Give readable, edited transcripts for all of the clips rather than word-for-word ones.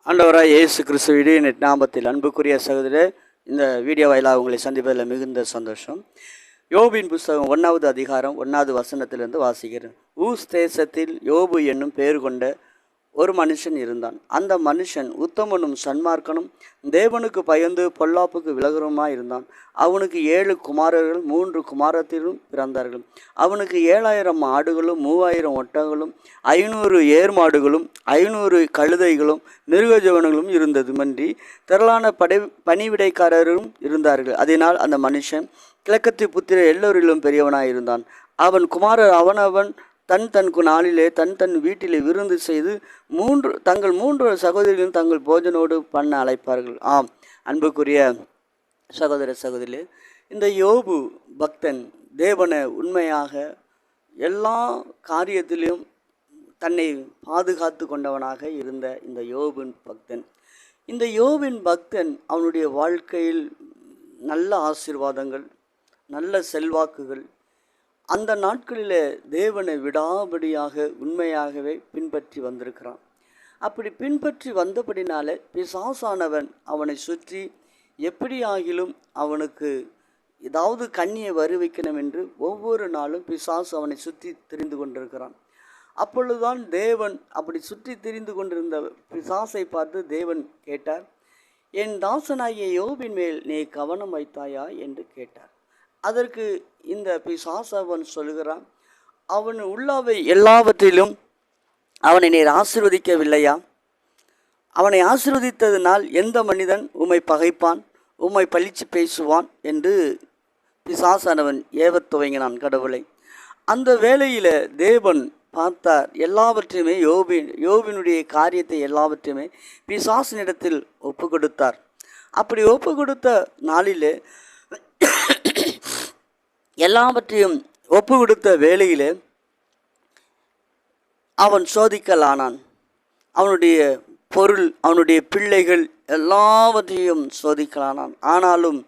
ஆண்டவராய் இயேசு கிறிஸ்துவின் நாமத்தில் அன்புக்குரிய சகோதரர், இந்த வீடியோ வாயிலாக உங்களை சந்திப்பதில் மிகுந்த சந்தோஷம். யோபின் புஸ்தகம் 1வது அதிகாரம் 1வது வசனத்திலிருந்து வாசிக்கிறேன். ஊஸ் தேசத்தில் யோபு என்னும் பெயர் கொண்ட ஒரு மனுஷன் இருந்தான். அந்த மனுஷன் உத்தமனும் சன்மார்க்கனும் தேவனுக்கு பயந்து பொல்லாப்புக்கு விலகுறமாய் இருந்தான். அவனுக்கு 7 குமாரர்கள் 3 குமாரத்திலும் பிறந்தார்கள். அவனுக்கு 7000 ஆடுகளும் 3000 ஒட்டகங்களும் 500 ஏர் மாடுகளும் 500 கழுதைகளும் மிருகஜீவன்களும் இருந்தது மன்றி திரளான பணிவிடைக்காரரும் இருந்தார்கள். அதனால் அந்த மனுஷன் கிழக்கத்து புத்திர எல்லோரிலும் பெரியவனாய் இருந்தான். அவன் குமாரர் அவனவன் தன் நாளிலே தன் வீட்டிலே விருந்து செய்து தங்கள் 3 சகோதரிகளும் தங்கள் போஜனோடு பண்ண அழைப்பார்கள். ஆம், அன்புக்குரிய சகோதர சகோதரிகளே, இந்த யோபு பக்தன் தேவனை உண்மையாக எல்லா காரியத்திலும் தன்னை பாதுகாத்து கொண்டவனாக இருந்த இந்த யோபின் பக்தன் அவனுடைய வாழ்க்கையில் நல்ல ஆசீர்வாதங்கள், நல்ல செல்வாக்குகள், அந்த நாட்களில் தேவனை விடாபடியாக உண்மையாகவே பின்பற்றி வந்திருக்கிறான். அப்படி பின்பற்றி வந்தபடினால பிசாசானவன் அவனை சுற்றி எப்படியாகிலும் அவனுக்கு ஏதாவது கண்ணியை வருவிக்கணும் என்று ஒவ்வொரு நாளும் பிசாசு அவனை சுற்றி திரிந்து கொண்டிருக்கிறான். அப்பொழுதுதான் தேவன் அப்படி சுற்றி திரிந்து கொண்டிருந்த பிசாசை பார்த்து தேவன் கேட்டார், என் தாசனாகிய யோபின் மேல் நீ கவனம் வைத்தாயா என்று கேட்டார். அதற்கு இந்த பிசாசவன் சொல்கிறான், அவன் உள்ளவை எல்லாவற்றிலும் அவனை நீர் ஆசீர்வதிக்கவில்லையா? அவனை ஆசீர்வதித்ததினால் எந்த மனிதன் உம்மை பகைப்பான், உம்மை பழிச்சு பேசுவான் என்று பிசாசானவன் ஏவத் துவங்கினான் கடவுளை. அந்த வேளையில் தேவன் பார்த்தார், எல்லாவற்றையுமே யோபினுடைய காரியத்தை எல்லாவற்றையுமே பிசாசினிடத்தில் ஒப்பு கொடுத்தார். அப்படி ஒப்பு கொடுத்த நாளிலே எல்லாவற்றையும் ஒப்பு கொடுத்த வேளையில் அவன் சோதிக்கலானான். அவனுடைய பொருள், அவனுடைய பிள்ளைகள் எல்லாவற்றையும் சோதிக்கலானான். ஆனாலும்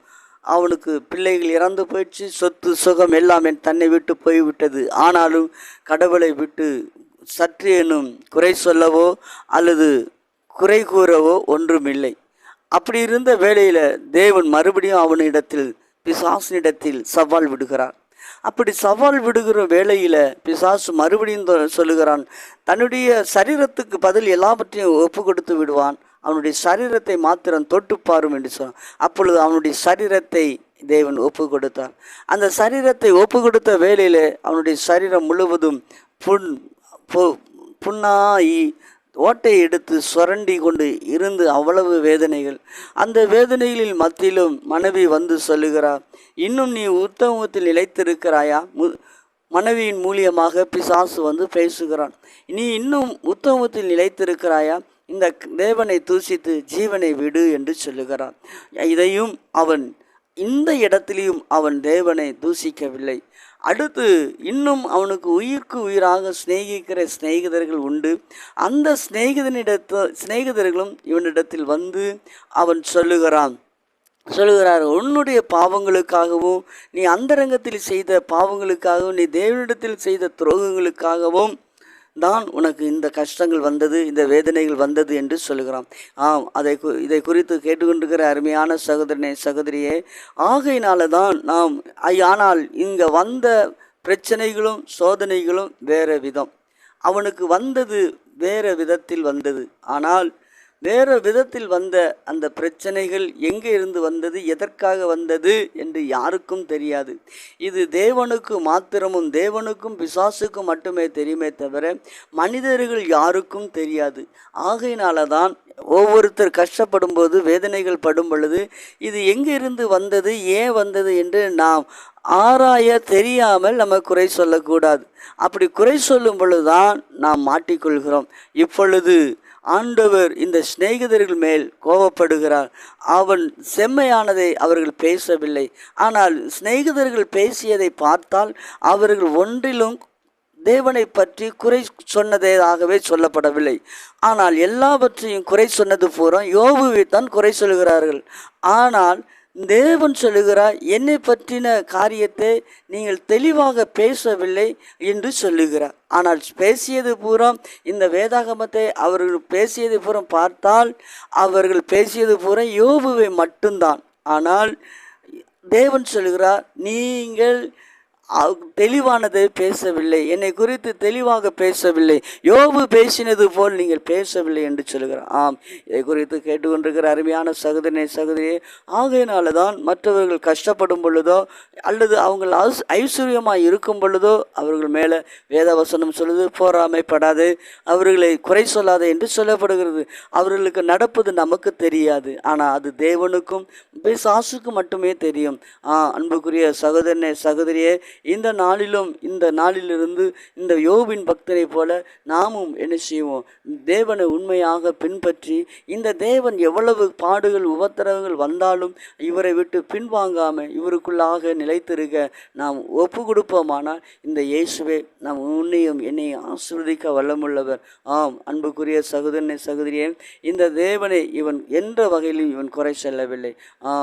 அவனுக்கு பிள்ளைகள் இறந்து போயிடுச்சு, சொத்து சுகம் எல்லாம் தன்னை விட்டு போய்விட்டது. ஆனாலும் கடவுளை விட்டு சற்றேனும் குறை சொல்லவோ அல்லது குறை கூறவோ ஒன்றுமில்லை. அப்படி இருந்த வேளையில் தேவன் மறுபடியும் அவனிடத்தில் பிசாசினிடத்தில் சவால் விடுகிறார். அப்படி சவால் விடுகிற வேளையில் பிசாசு மறுபடியும் சொல்லுகிறான், தன்னுடைய சரீரத்துக்கு பதில் எல்லாவற்றையும் ஒப்பு கொடுத்து விடுவான், அவனுடைய சரீரத்தை மாத்திரம் தொட்டுப்பாரும் என்று சொன்னான். அப்பொழுது அவனுடைய சரீரத்தை தேவன் ஒப்பு கொடுத்தார். அந்த சரீரத்தை ஒப்பு கொடுத்த வேளையில் அவனுடைய சரீரம் முழுவதும் புண்ணாகி ஓட்டை எடுத்து சுரண்டி கொண்டு இருந்து அவ்வளவு வேதனைகள். அந்த வேதனைகளில் மத்தியிலும் மனைவி வந்து சொல்லுகிறார், இன்னும் நீ உத்தமத்தில் நிலைத்திருக்கிறாயா? மனைவியின் மூலியமாக பிசாசு வந்து பேசுகிறான், நீ இன்னும் உத்தமத்தில் நிலைத்திருக்கிறாயா? இந்த தேவனை தூசித்து ஜீவனை விடு என்று சொல்லுகிறான். இதையும் அவன் இந்த இடத்திலையும் அவன் தேவனை தூசிக்கவில்லை. அடுத்து இன்னும் அவனுக்கு உயிருக்கு உயிராக சிநேகிக்கிற சிநேகிதர்கள் உண்டு. அந்த சிநேகிதர்களும் இவனிடத்தில் வந்து அவன் சொல்லுகிறார், உன்னுடைய பாவங்களுக்காகவும் நீ அந்தரங்கத்தில் செய்த பாவங்களுக்காகவும் நீ தேவனிடத்தில் செய்த துரோகங்களுக்காகவும் தான் உனக்கு இந்த கஷ்டங்கள் வந்தது, இந்த வேதனைகள் வந்தது என்று சொல்லுகிறான். ஆம், இதை குறித்து கேட்டுக்கொண்டிருக்கிற அருமையான சகோதரனே சகோதரியே, ஆகையினால தான் நாம் ஆனால் இங்கே வந்த பிரச்சனைகளும் சோதனைகளும் வேறு விதம். அவனுக்கு வந்தது வேறு விதத்தில் வந்தது. ஆனால் வேறு விதத்தில் வந்த அந்த பிரச்சனைகள் எங்கே இருந்து வந்தது, எதற்காக வந்தது என்று யாருக்கும் தெரியாது. இது தேவனுக்கு மாத்திரமும் தேவனுக்கும் பிசாசுக்கும் மட்டுமே தெரியுமே தவிர மனிதர்கள் யாருக்கும் தெரியாது. ஆகையினால தான் ஒவ்வொருத்தர் கஷ்டப்படும் போது, வேதனைகள் படும் பொழுது இது எங்கே இருந்து வந்தது, ஏன் வந்தது என்று நாம் ஆராய தெரியாமல் நம்ம குறை சொல்லக்கூடாது. அப்படி குறை சொல்லும் பொழுதுதான் நாம் மாட்டிக்கொள்கிறோம். இப்பொழுது ஆண்டவர் இந்த சிநேகிதர்கள் மேல் கோபப்படுகிறார். அவன் செம்மையானதை அவர்கள் பேசவில்லை. ஆனால் சிநேகிதர்கள் பேசியதை பார்த்தால் அவர்கள் ஒன்றிலும் தேவனை பற்றி குறை சொன்னதாகவே சொல்லப்படவில்லை. ஆனால் எல்லாவற்றையும் குறை சொன்னது பூரா யோபுவை தான் குறை சொல்கிறார்கள். ஆனால் தேவன் சொல்லுகிறார், என்னை பற்றின காரியத்தை நீங்கள் தெளிவாக பேசவில்லை என்று சொல்லுகிறார். ஆனால் பேசியது பூரா, இந்த வேதாகமத்தை அவர்கள் பேசியது பூரா பார்த்தால், அவர்கள் பேசியது பூரா யோபுவை மட்டும்தான். ஆனால் தேவன் சொல்லுகிறார், நீங்கள் தெளிவானதை பேசவில்லை, என்னை குறித்து தெளிவாக பேசவில்லை, யோபு பேசினது போல் நீங்கள் பேசவில்லை என்று சொல்கிறார். ஆம், இதை குறித்து கேட்டுக்கொண்டிருக்கிற அருமையான சகோதரனே சகோதரியே, ஆகையினால தான் மற்றவர்கள் கஷ்டப்படும் பொழுதோ அல்லது அவங்க ஐஸ்வர்யமாக இருக்கும் பொழுதோ அவர்கள் மேலே வேதவசனம் சொல்லுது, பொறாமைப்படாது, அவர்களை குறை சொல்லாது என்று சொல்லப்படுகிறது. அவர்களுக்கு நடப்பது நமக்கு தெரியாது, ஆனால் அது தேவனுக்கும் பிசாசுக்கும் மட்டுமே தெரியும். அன்புக்குரிய சகோதரனே சகோதரியே, இந்த நாளிலிருந்து இந்த யோபின் பக்தரை போல நாமும் என்ன செய்வோம், தேவனை உண்மையாக பின்பற்றி, இந்த தேவன் எவ்வளவு பாடுகள் உபத்திரவங்கள் வந்தாலும் இவரை விட்டு பின்வாங்காமல் இவருக்குள்ளாக நிலைத்திருக்க நாம் ஒப்பு கொடுப்போமானால் இந்த இயேசுவே நாம் உன்னையும் என்னையும் ஆசீர்வதிக்க வல்லமுள்ளவர். ஆம், அன்புக்குரிய சகோதரனே சகோதரியே, இந்த தேவனை இவன் என்ற வகையிலும் இவன் குறை செல்லவில்லை.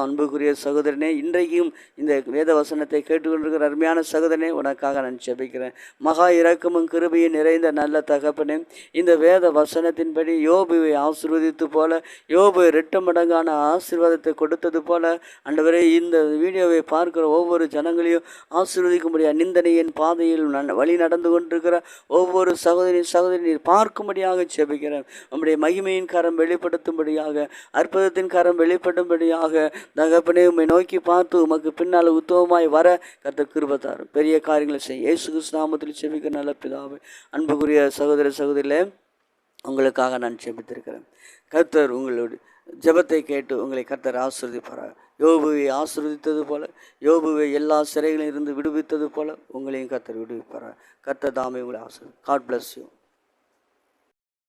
அன்புக்குரிய சகோதரனே, இன்றைக்கும் இந்த வேத வசனத்தை கேட்டுக்கொண்டிருக்கிற அருமையான சகோதரனே, உனக்காக நான் ஜெபிக்கிறேன். மகா இரக்கமும் கிருபையும் நிறைந்த நல்ல தகப்பனே, இந்த வேத வசனத்தின்படி யோபுவை ஆசீர்வதித்து போல, யோபு 2 மடங்கான ஆசீர்வாதத்தை கொடுத்தது போல, ஆண்டவரே, இந்த வீடியோவை பார்க்கிற ஒவ்வொரு ஜனங்களையும் ஆசீர்வதிக்கும்படியாக, நிந்தனையின் பாதையில் வழி நடந்து கொண்டிருக்கிற ஒவ்வொரு சகோதரி பார்க்கும்படியாக ஜெபிக்கிறேன். நம்முடைய மகிமையின் கரம் வெளிப்படுத்தும்படியாக, அற்புதத்தின் கரம் வெளிப்படும்படியாக தகப்பனே, உம்மை நோக்கி பார்த்து உமக்கு பின்னால் உத்தமமாய் வர கர்த்தர் கிருபை தாரும். பெரிய காரியங்களை செய்ய இயேசு கிறிஸ்து நாமத்தில் ஜெபிக்க நல்ல பிதாவே. அன்புக்குரிய சகோதர சகோதரிகளே, உங்களுக்காக நான் ஜெபித்திருக்கிறேன். கர்த்தர் உங்களுடைய ஜெபத்தை கேட்டு உங்களை கர்த்தர் ஆசீர்வதிப்பாராக. யோபுவை ஆசீர்வதித்தது போல, யோபுவை எல்லா சிறைகளில் இருந்து விடுவித்தது போல உங்களையும் கர்த்தர் விடுவிப்பாராக. கர்த்தர் தாமே உங்களை ஆசீர்வதி. God bless you.